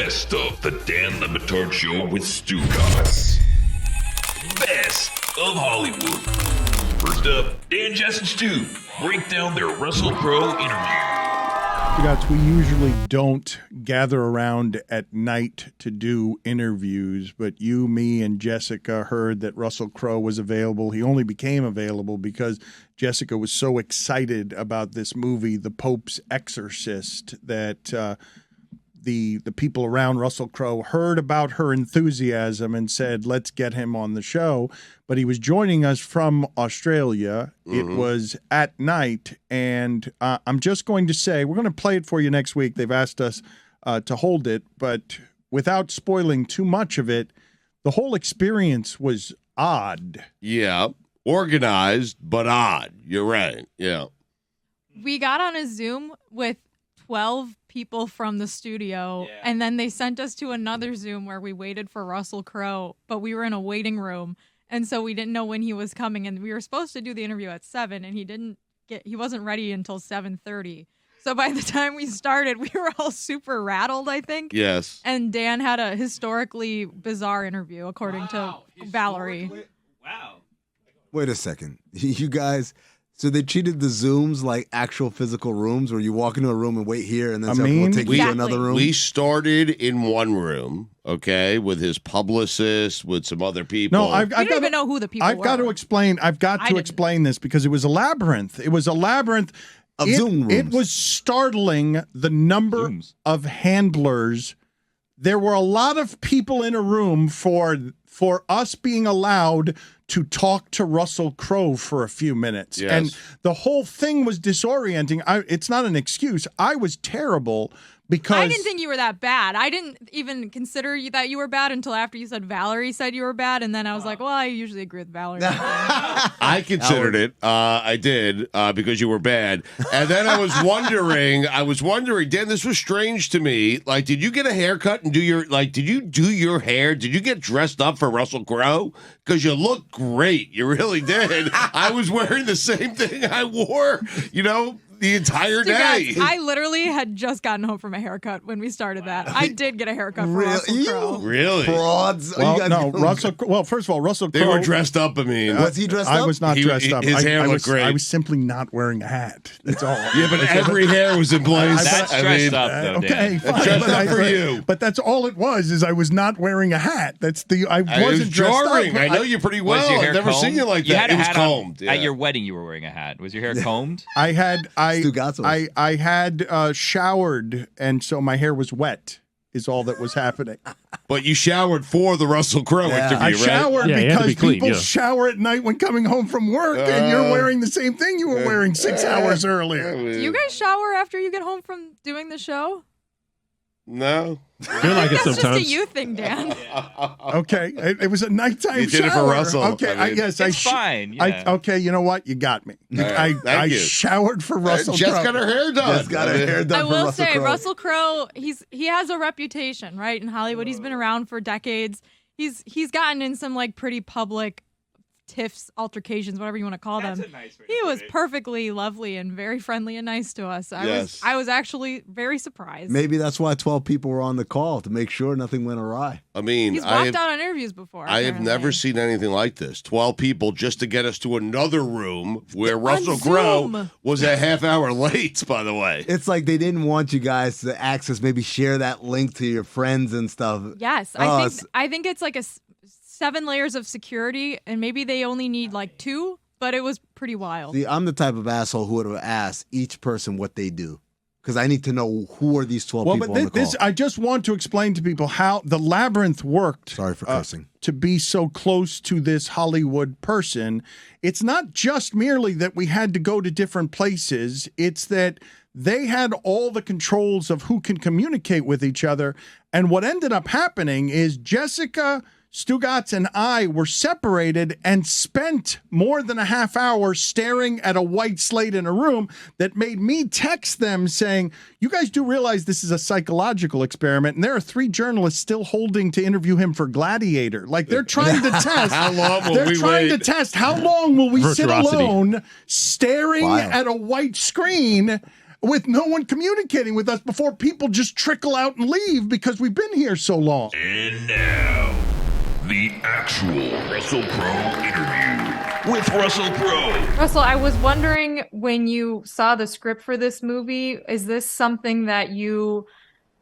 Best of the Dan Le Batard Show with Stugotz. Best of Hollywood. First up, Dan, Jess, and Stu break down their Russell Crowe interview. Stugotz, we usually don't gather around at night to do interviews, but you, me, and Jessica heard that Russell Crowe was available. He only became available because Jessica was so excited about this movie, The Popes Exorcist, that the people around Russell Crowe heard about her enthusiasm and said, let's get him on the show. But he was joining us from Australia. Mm-hmm. It was at night, and I'm just going to say, we're going to play it for you next week. They've asked us to hold it, but without spoiling too much of it, the whole experience was odd. Yeah, organized, but odd. You're right, yeah. We got on a Zoom with 12 people from the studio, and then they sent us to another Zoom where we waited for Russell Crowe, but we were in a waiting room, and so we didn't know when he was coming, and we were supposed to do the interview at 7, and he wasn't ready until 7:30. So by the time we started, we were all super rattled, I think. Yes. And Dan had a historically bizarre interview, according to Valerie. Wow. Wait a second. You guys... So they treated the Zooms like actual physical rooms where you walk into a room and wait here and then someone will take you to another room? We started in one room, okay, with his publicist, with some other people. No, I don't even know who the people were. I've got to explain this because it was a labyrinth. It was a labyrinth of Zoom rooms. It was startling the number of handlers. There were a lot of people in a room for us being allowed to talk to Russell Crowe for a few minutes. Yes. And the whole thing was disorienting. It's not an excuse. I was terrible because... I didn't think you were that bad. I didn't even consider that you were bad until after you said Valerie said you were bad, and then I was like, well, I usually agree with Valerie. I considered it. I did, because you were bad. And then I was wondering, Dan, this was strange to me. Like, did you get a haircut and did you do your hair? Did you get dressed up for Russell Crowe? Because you look great. You really did. I was wearing the same thing I wore, the entire day. I literally had just gotten home from a haircut when we started that. I did get a haircut for Russell Crowe. Really? Frauds. Well, first of all, Russell Crowe... They were dressed up, I mean. Was he dressed up? I was not dressed up. His hair looked great. I was simply not wearing a hat. That's all. Yeah, but every hair was in place. That's dressed up, though, okay, Dan. fine. Dressed up for you. But that's all it was, is I was not wearing a hat. I It wasn't was dressed jarring. up. I know you pretty well. Was your hair I've never combed? seen you like You that. had a It was hat combed. on. At your wedding, you were wearing a hat. Was your hair combed? I had showered, and so my hair was wet, is all that was happening. But you showered for the Russell Crowe interview, I right? showered because people shower at night when coming home from work, and you're wearing the same thing you were wearing 6 hours earlier. Do you guys shower after you get home from doing the show? No. Feel like it That's sometimes. just a you thing, Dan. Okay, it was a nighttime You did it shower. for Russell. Okay, I mean, It's fine. Yeah. Okay, you know what? You got me. Thank I you. showered for Russell Jess Crowe. got her hair done. Jess got her hair done I for will Russell say, Crowe. Russell Crowe, he has a reputation, right, in Hollywood. He's been around for decades. He's gotten in some pretty public tiffs, altercations, whatever you want to call them. He was perfectly lovely and very friendly and nice to us. I was actually very surprised. Maybe that's why 12 people were on the call, to make sure nothing went awry. I mean, He's walked out on interviews before. I have never seen anything like this. 12 people just to get us to another room where Russell Crowe was a half hour late, by the way. It's like they didn't want you guys to access, maybe share that link to your friends and stuff. Yes, I think it's like 7 layers of security, and maybe they only need 2, but it was pretty wild. See, I'm the type of asshole who would have asked each person what they do, because I need to know who are these 12 people on the call. I just want to explain to people how the labyrinth worked. Sorry for cursing. To be so close to this Hollywood person. It's not just merely that we had to go to different places. It's that they had all the controls of who can communicate with each other. And what ended up happening is Jessica, Stugotz, and I were separated and spent more than a half hour staring at a white slate in a room that made me text them saying, you guys do realize this is a psychological experiment, and there are 3 journalists still holding to interview him for Gladiator. They're trying to test. How long will They're we trying wait? to test how long will we sit Virtuosity. alone staring Wild. at a white screen with no one communicating with us before people just trickle out and leave because we've been here so long. And now, the actual Russell Crowe interview with Russell Crowe. Russell, I was wondering, when you saw the script for this movie, is this something that you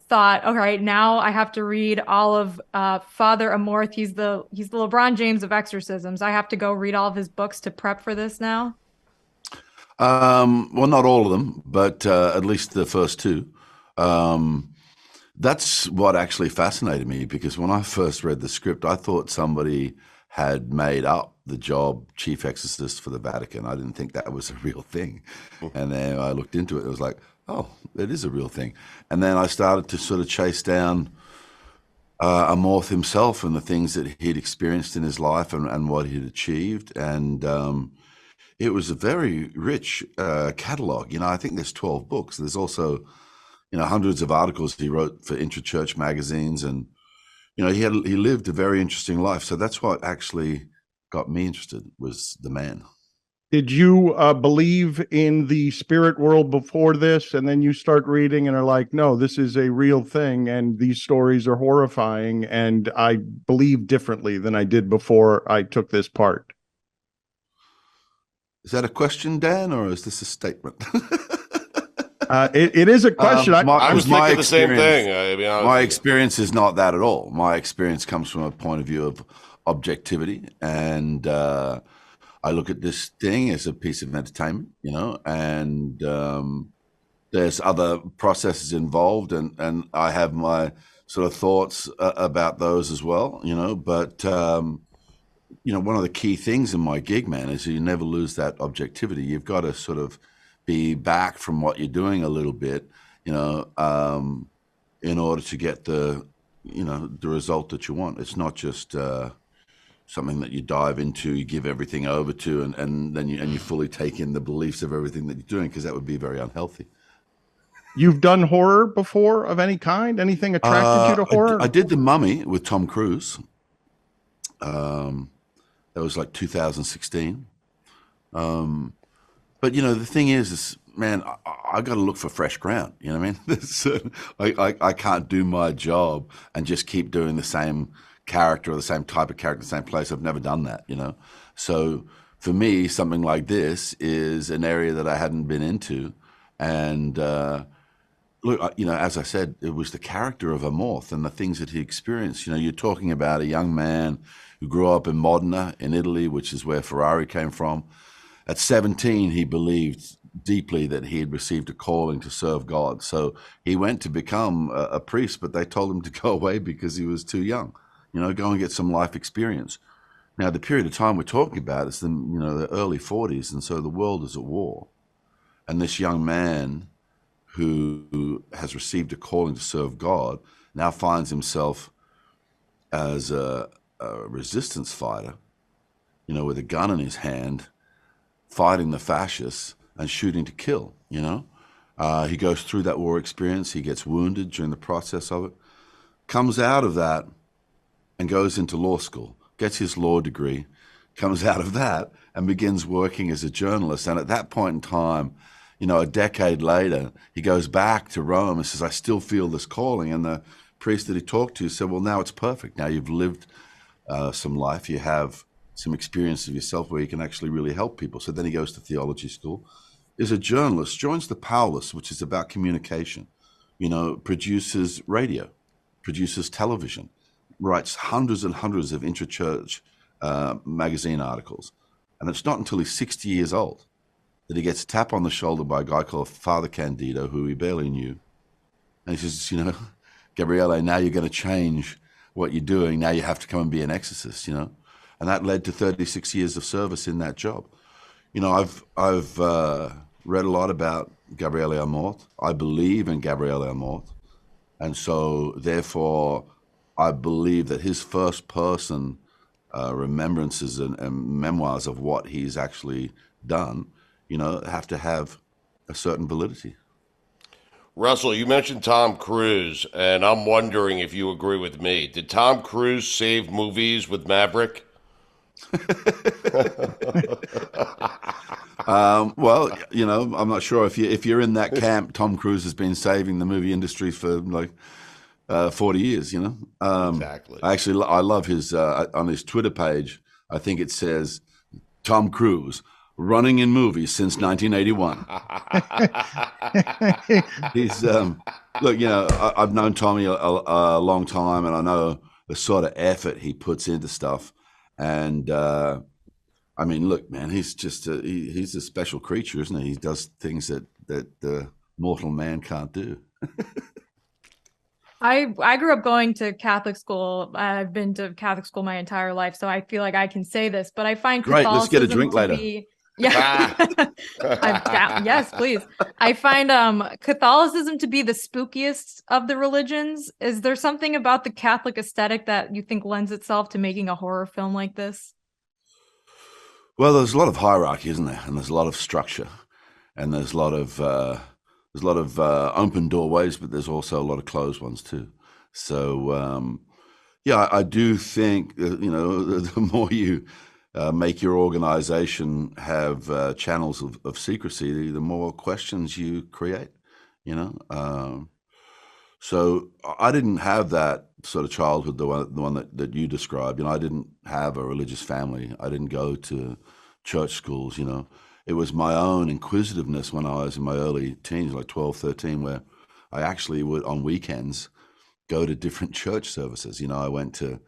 thought, all right, now I have to read all of Father Amorth. He's the LeBron James of exorcisms. I have to go read all of his books to prep for this now? Well, not all of them, but at least the first two. That's what actually fascinated me, because when I first read the script, I thought somebody had made up the job chief exorcist for the Vatican. I didn't think that was a real thing. And then I looked into it. It was like, oh, it is a real thing. And then I started to sort of chase down Amorth himself and the things that he'd experienced in his life and what he'd achieved. And it was a very rich catalog. You know, I think there's 12 books. There's also, you know, hundreds of articles he wrote for intra-church magazines. And, you know, he lived a very interesting life. So that's what actually got me interested, was the man. Did you believe in the spirit world before this, and then you start reading and are like, no, this is a real thing, and these stories are horrifying, and I believe differently than I did before I took this part? Is that a question, Dan, or is this a statement? It is a question. I was thinking the same thing. My experience is not that at all. My experience comes from a point of view of objectivity, and I look at this thing as a piece of entertainment, you know, and there's other processes involved, and I have my sort of thoughts about those as well, you know, but, you know, one of the key things in my gig, man, is you never lose that objectivity. You've got to sort of be back from what you're doing a little bit, you know, in order to get the, you know, the result that you want. It's not just something that you dive into, you give everything over to, and then you fully take in the beliefs of everything that you're doing, because that would be very unhealthy. You've done horror before of any kind? Anything attracted you to horror? I did The Mummy with Tom Cruise. That was like 2016. But, you know, the thing is man, I got to look for fresh ground. You know what I mean? I can't do my job and just keep doing the same character or the same type of character in the same place. I've never done that, you know? So for me, something like this is an area that I hadn't been into. And look, you know, as I said, it was the character of Amorth and the things that he experienced. You know, you're talking about a young man who grew up in Modena in Italy, which is where Ferrari came from. At 17, he believed deeply that he had received a calling to serve God. So he went to become a priest, but they told him to go away because he was too young. You know, go and get some life experience. Now, the period of time we're talking about is the early 40s, and so the world is at war. And this young man who has received a calling to serve God now finds himself as a resistance fighter, you know, with a gun in his hand, fighting the fascists and shooting to kill, you know. He goes through that war experience. He gets wounded during the process of it, comes out of that and goes into law school, gets his law degree, comes out of that and begins working as a journalist. And at that point in time, you know, a decade later, he goes back to Rome and says, I still feel this calling. And the priest that he talked to said, well, now it's perfect. Now you've lived some life. You have some experience of yourself where you can actually really help people. So then he goes to theology school, is a journalist, joins the Paulus, which is about communication, you know, produces radio, produces television, writes hundreds and hundreds of intra-church magazine articles. And it's not until he's 60 years old that he gets a tap on the shoulder by a guy called Father Candido, who he barely knew. And he says, you know, Gabriele, now you're going to change what you're doing. Now you have to come and be an exorcist, you know. And that led to 36 years of service in that job. You know, I've read a lot about Gabriele Amorth. I believe in Gabriele Amorth. And so, therefore, I believe that his first-person remembrances and memoirs of what he's actually done, you know, have to have a certain validity. Russell, you mentioned Tom Cruise, and I'm wondering if you agree with me. Did Tom Cruise save movies with Maverick? Well, I'm not sure if you're in that camp. Tom Cruise has been saving the movie industry for like 40 years. Exactly. I love his on his Twitter page. I think it says Tom Cruise running in movies since 1981. He's look, I've known Tommy a long time, and I know the sort of effort he puts into stuff. And I mean, look, man, he's just he's a special creature, isn't he? He does things that the mortal man can't do. I grew up going to Catholic school. I've been to Catholic school my entire life, so I feel like I can say this. But I find Great, let's get a Catholicism drink to later. be yes, please. I find Catholicism to be the spookiest of the religions. Is there something about the Catholic aesthetic that you think lends itself to making a horror film like this? Well, there's a lot of hierarchy, isn't there? And there's a lot of structure, and there's a lot of open doorways, but there's also a lot of closed ones too. So yeah, I do think the more you make your organization have channels of secrecy, the more questions you create. So I didn't have that sort of childhood, the one that you described. I didn't have a religious family. I didn't go to church schools. It was my own inquisitiveness when I was in my early teens, like 12, 13, where I actually would, on weekends, go to different church services. I went to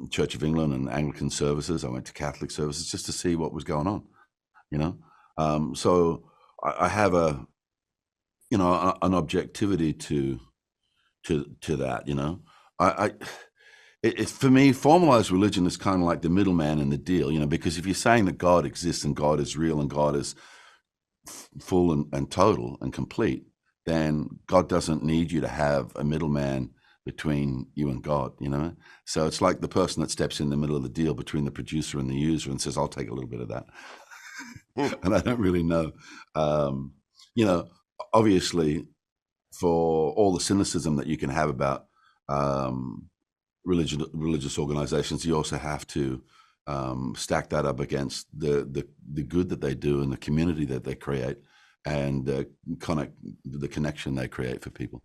Church of England and Anglican services. I went to Catholic services just to see what was going on. So I have an objectivity to that. For me, formalized religion is kind of like the middleman in the deal, because if you're saying that God exists and God is real and God is full and total and complete, then God doesn't need you to have a middleman between you and God, So it's like the person that steps in the middle of the deal between the producer and the user and says, I'll take a little bit of that. And I don't really know. Obviously, for all the cynicism that you can have about religious organizations, you also have to stack that up against the good that they do and the community that they create and the connection they create for people.